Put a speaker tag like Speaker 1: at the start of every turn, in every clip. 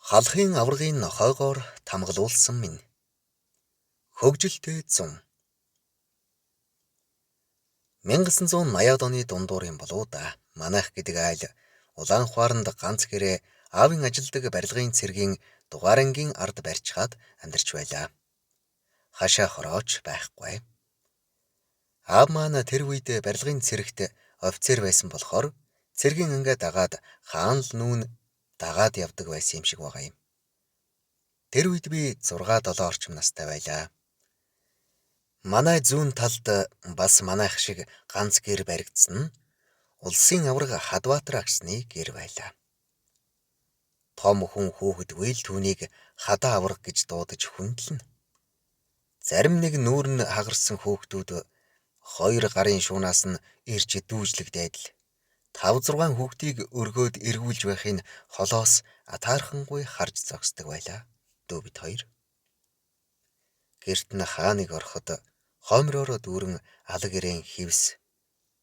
Speaker 1: Халахын аваргын нохойгоор тамгалуулсан минь. Хөгжилтэй зун. 1980-ад оны дундуурын болоо да. Манайх гэдэг айл Улаанхуаранд ганц гэрээ аавын ажилдаг барилгын цэргийн дугаарангийн ард барьчихад амьдарч байлаа. Хашаа хорооч байхгүй. Аав маань тэр үед барилгын цэрэгт офицер байсан болохоор цэргийн ангаа дагаад хаан л нүүн дагаад явдаг байсан юм шиг байгаа юм. Тэр үед би 6-7 орчим настай байлаа. Манай зүүн талд бас манайх шиг ганц гэр баригдсан нь улсын аварга Хадбаатар агшны гэр байлаа. Том хүн хүүхэд үйл түүнийг хадаа аварга гэж дуудаж хүндлэнэ. Зарим нэг нүүр нь хагарсан хүүхдүүд 2 гарын шуунаас нь ирж дүүжлэгдээд л 5-6 хүүхдийг өргөөд эргүүлж байхыг холоос атаархангүй харж зогсдог байлаа. Дөө бид хоёр. Гэрт нь хааныг ороход хомроор дүүрэн алга ирээн хивс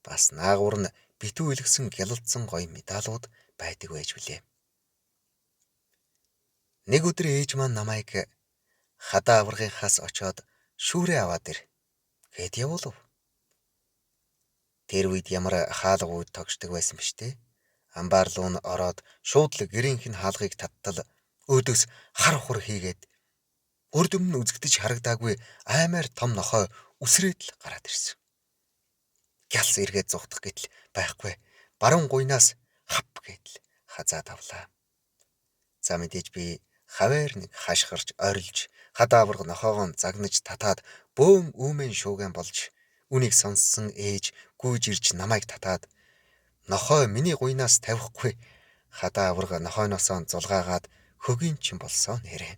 Speaker 1: бас наагур нь битүү илгсэн гялалцсан гоё медалууд байдаг байж билээ. Нэг өдөр ээж маань намайг хадаа аваргынхаас очоод шүүрээ аваад ир гэд явуулав. Тэр үед ямар хаалга ууд тогшдог байсан биш үү? Амбаар руу нь ороод шууд л гэрийнх нь хаалгыг таттал өөдөөс хар ухар хийгээд урд өмнө үзэгдэж харагдаагүй аймаар том нохой үсрээд л гараад ирсэн. Гялс эргээд зугтах гэтэл байхгүй. Баруун гуйнаас хап гэдэл хазаад авлаа. За мэдээж би хаваар нэг хашгирч орилж хадаа аварга нохоогоо загнаж татаад бөөн үүмэн шууган болж үнийг сонссон ээж гүйж ирж намайг татаад нохой миний гуйнаас тавихгүй хадаа аварга нохойноосоо зулгаагаад хөгийн чин болсон нэрэ.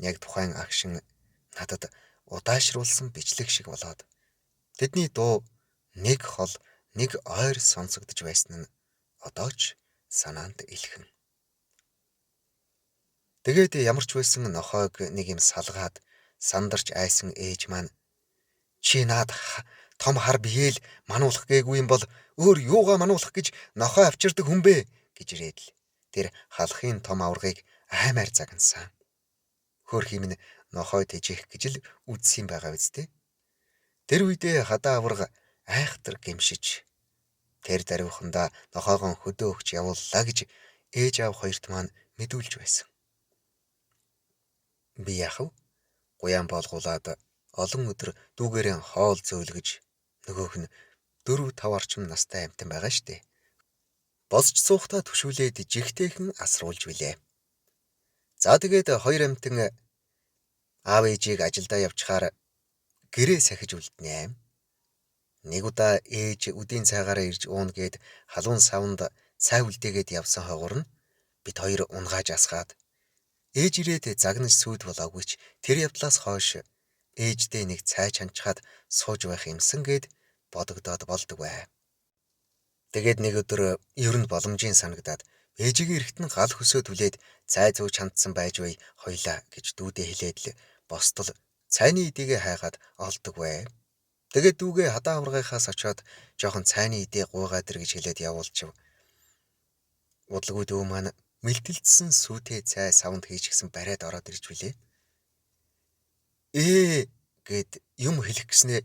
Speaker 1: Яг тухайн агшин надад удаашруулсан бичлэг шиг болоод тэдний дуу нэг хол нэг ойр сонсогдож байсан нь одоо ч санаанд илхэн. Тэгээд ямар ч байсан нохойг нэг юм салгаад сандарч айсан ээж маань чи наад том хар биеэл мануулах гээгүй юм бол өөр юугаа мануулах гэж нохой авчирдаг хүн бэ гэж ирээд л тэр халахын том аваргыг аймаар загнасан. Хөр химэн нохой тэжих гэж л үдсэн байгаа үстэй. Тэр үедээ хадаа аварга айхтар гимшиж тэр даруйхандаа нохойгоо хөдөө өгч явууллаа гэж ээж аав хоёрт маань мэдүүлж байсан. Би яхав гуян болгуулад олон өдөр дүүгээрээ хоол зөөлгөж нөгөөх нь 4-5 орчим настай амтан байгаа штэ. Босч суухтаа төшүүлээд жигтэйхэн асруулж билээ. За тэгээд хоёр амтан аав ээжийг ажилдаа явчихаар гэрээ сахиж үлднэ. Нэг удаа ээж үдийн цайгаараа ирж уун гээд халуун савнд цай үлдээгээд явсан хойгоор нь бид хоёр унгааж асгаад ээж ирээд загнаж сүйд болоогүй ч тэр явдлаас хойш ээждээ нэг цай чанчхаад сууж байх юмсан гээд бодогдоод болдог бай. Тэгээд нэг өдөр ер нь боломжийн санагдаад ээжигээ эрэхтэн гал хөсөө түлээд цай зүү чандсан байж бай хоёлаа гэж дүүдээ хэлээд л бостол цайны идэгээ хайгаад олдог бай. Тэгээд дүүгээ хадаа аваргынхаас очоод жоохон цайны идээ гуйгаад ир гэж хэлээд явуулчих. Удалгүй дүү маань мэлтэлдсэн сүйтэй цай савнд хийчихсэн бариад ороод ирж билээ. Гэд юм хэлэх гэснээ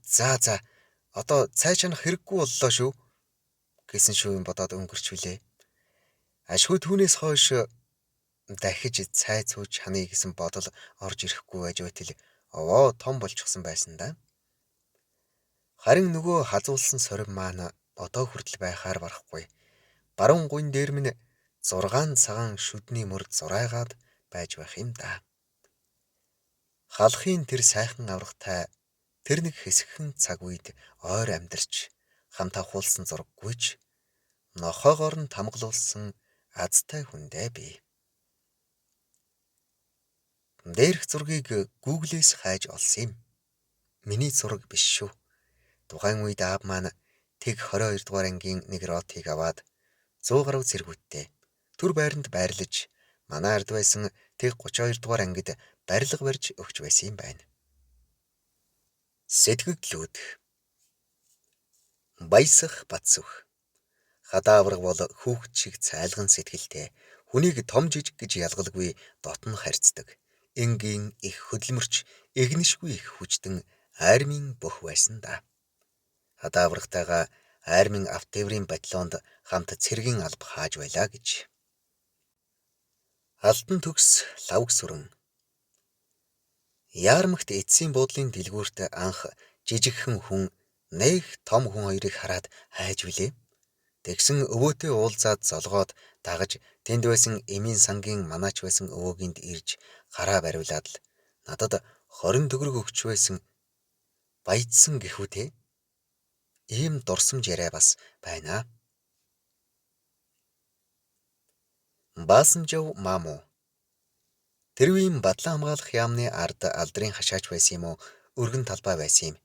Speaker 1: за одоо цай чанах хэрэггүй боллоо шүү гэсэн шүү юм бодоод өнгөрч билээ. Ашгүй түүнээс хойш дахиж цай цууч ханы гэсэн бодол орж ирэхгүй байж байтал овоо том болчихсон байсан да. Харин нөгөө хазуулсан сорим маань одоо хүртэл байхаар барахгүй. Баруун гуйн дээр минь 6 цагаан шүдний мөрд зурайгаад байж байх юм да. Халахын тэр сайхан аврагтай тэр нэг хэсэгхэн цаг үед ойр амьдарч хамтаа хуулсан зураггүйч нохоогоор нь тамгалуулсан азтай хүндээ би. Дээрх зургийг Google-ээс хайж олсон юм. Миний зураг биш шүү. Тухайн үед аав маань тэг 22 дугаар ангийн нэг ротыг аваад 100 гаруй цэргүүттэй түр байранд байрлаж манай ард байсан тэг 32 дугаар ангид барилга барьж өгч байсан юм байна. Сэтгэгдлүүд баясах бацсөх хадаа аварга бол хүүхэд шиг цайлган сэтгэлтэй Хүнийг том жижиг гэж ялгалгүй дотн харьцдаг. Энгийн их хөдөлмөрч эгнэшгүй их хүчтэн армийн бөх байсан да. Хадаа аврагтайгаа армийн автоврын батальонд хамт цэргийн алба хааж байлаа гэж. Алтан төгс лавг сүрэн. Яармагт эцсийн буудлын дэлгүүрт анх жижигхэн хүн нэг том хүн хоёрыг хараад хайж билээ. Тэгсэн өвөөтэй уулзаад золгоод дагаж тэнд байсан эмийн сангийн манаач байсан өвөөгинд ирж гараа бариулаад л надад 20 төгрөг өгч байсан баяжсан гэхүүтэй. Ийм дурсамж яриа бас байна. Баасанжав маму. Тэр үеийн Батлан хамгаалах яамны ард алдрын хашаач байсан юм уу? Өргөн талбай байсан юм.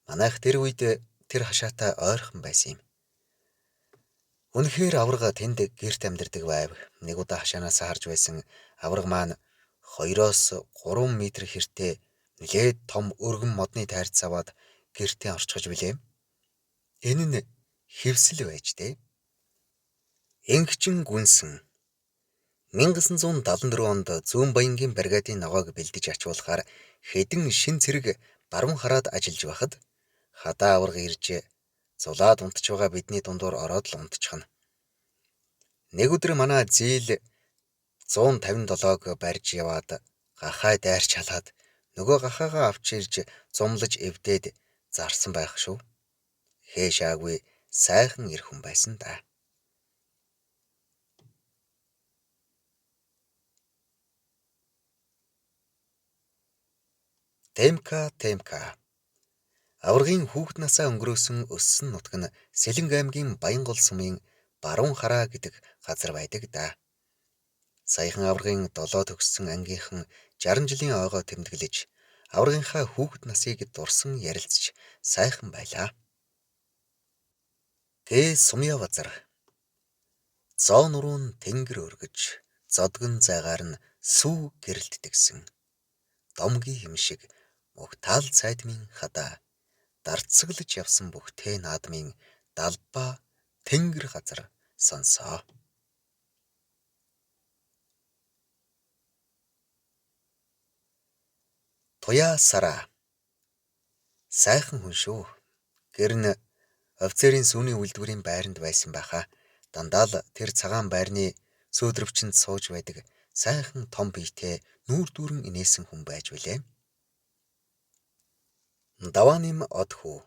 Speaker 1: Манайх тэр үед тэр хашаатай ойрхон байсан юм. Үнэхээр аврага тэнд гэрт амьдардаг байв. Нэг удаа хашаанаас харж байсан аврага маань 2-3 метр хэртэй нэлээд том өргөн модны тайрц аваад гэртээ орчхож билээ. Энэ нь хэвсэл байж дээ. Ингчин гүнсэн 1974 онд Зүүн Баянгийн бригадын ногоог бэлдэж ачуулахаар хэдэн шин цэрэг баруун хараад ажиллаж байхад хадаа аврага ирж зулаад унтж байгаа бидний дундуур ороод л унтчихна. Нэг өдөр манай зээл 157-г барьж яваад гахаа дайрч халаад нөгөө гахаагаа авч ирж зумлаж эвдээд зарсан байх шүү. Хээшаагүй сайхан ир хүн байсан да. Темка. Аврагын хүүхэд насаа өнгөрөөсөн өссөн нутаг нь Сэлэнг аймгийн Баянгол сумын баруун хараа гэдэг газар байдаг да. Саяхан аврагын 7 төгссөн ангийнхан 60 жилийн ойгоо тэмдэглэж аврагынхаа хүүхэд насыг дурсан ярилцж сайхан байлаа. Гээ сумья базар. Зоо нуруу нь тэнгэр өргөж, зодгон зайгаар нь сүү гэрэлтдэгсэн. Домгийн хэм шиг мөгтаал цайдмын хадаа дарцаглаж явсан бүхтэй наадмын далбаа тэнгэр газар сонсоо. Туяа сараа. Сайхан хүн шүү. Гэр нь офицерын сүүний үйлдвэрийн байранд байсан байхаа. Дандаа л тэр цагаан байрны сөөдрөвчөнд сууж байдаг сайхан том биетэй нүүр дүүрэн инээсэн хүн байж билээ. Давааним од хүү.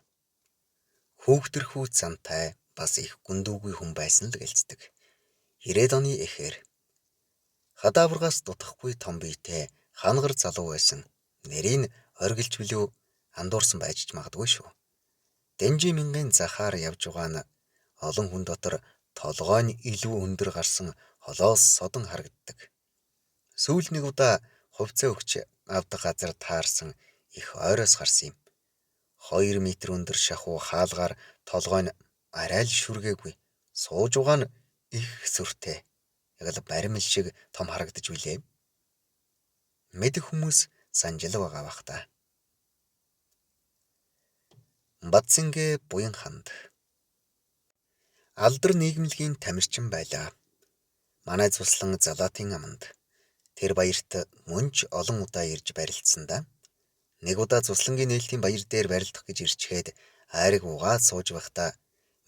Speaker 1: Хүүхдэрхүү цантай бас их гүндүүгүй хүн байсан л гэлцдэг. 90-ад оны эхээр хадаа аврагаас дутахгүй том биетэй хангар залуу байсан. Нэрийг оргилж билүү андуурсан байж ч магадгүй шүү. Дэнжи мянган захаар явж байгаа нь олон хүн дотор толгой нь илүү өндөр гарсан холоос содон харагддаг. Сүүл нэг удаа хувцас өгч авдаг газар таарсан их ойроос гарсан юм. 2 метр өндөр шахуу хаалгаар толгой нь арай л шүргээгүй. Сууж байгаа нь их сүртэй. Яг л баримл шиг том харагдаж билээ. Мэдэх хүмүүс санжил байгаа бах та. Батсингээ буян ханд. Алдар нийгэмлэгийн тамирчин байлаа. Манай цуслан Залаатын аманд. Тэр баярт мөнч олон удаа ирж барилцсан да. Нэг удаа цуслангийн нээлтийн баяр дээр барилдах гэж ирчгээд айраг угаад сууж байхдаа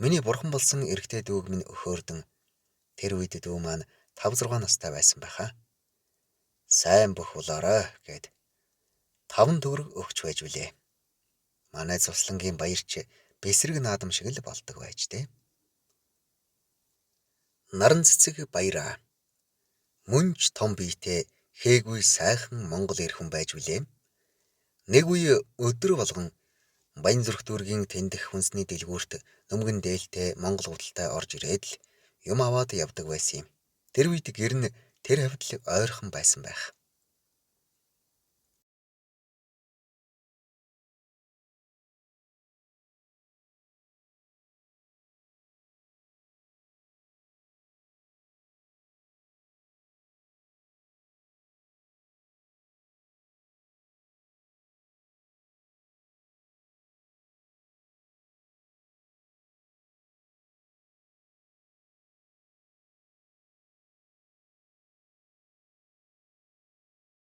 Speaker 1: миний бурхан болсон эрэгтэй дүүг минь өхөөрдөн. Тэр үед дүү маань 5-6 настай байсан байхаа. Сайн бөх болоорой гэд 5 төгрөг өгч байж билээ. Манай цуслангийн баярч бэсрэг наадам шиг л болдог байж дээ. Наран цэцэг баяраа. Мөнч том биетэй хээгүй сайхан монгол эр хүн байж билээ. Нэг үе өдөр болгон Баян зүрх дүүргийн тэндх хүнсний дэлгүүрт нөмгөн дээлтэй монгол худалтай орж ирээд л юм аваад явдаг байсан юм. Тэр үед гэр нь тэр хавьд л ойрхон байсан байх.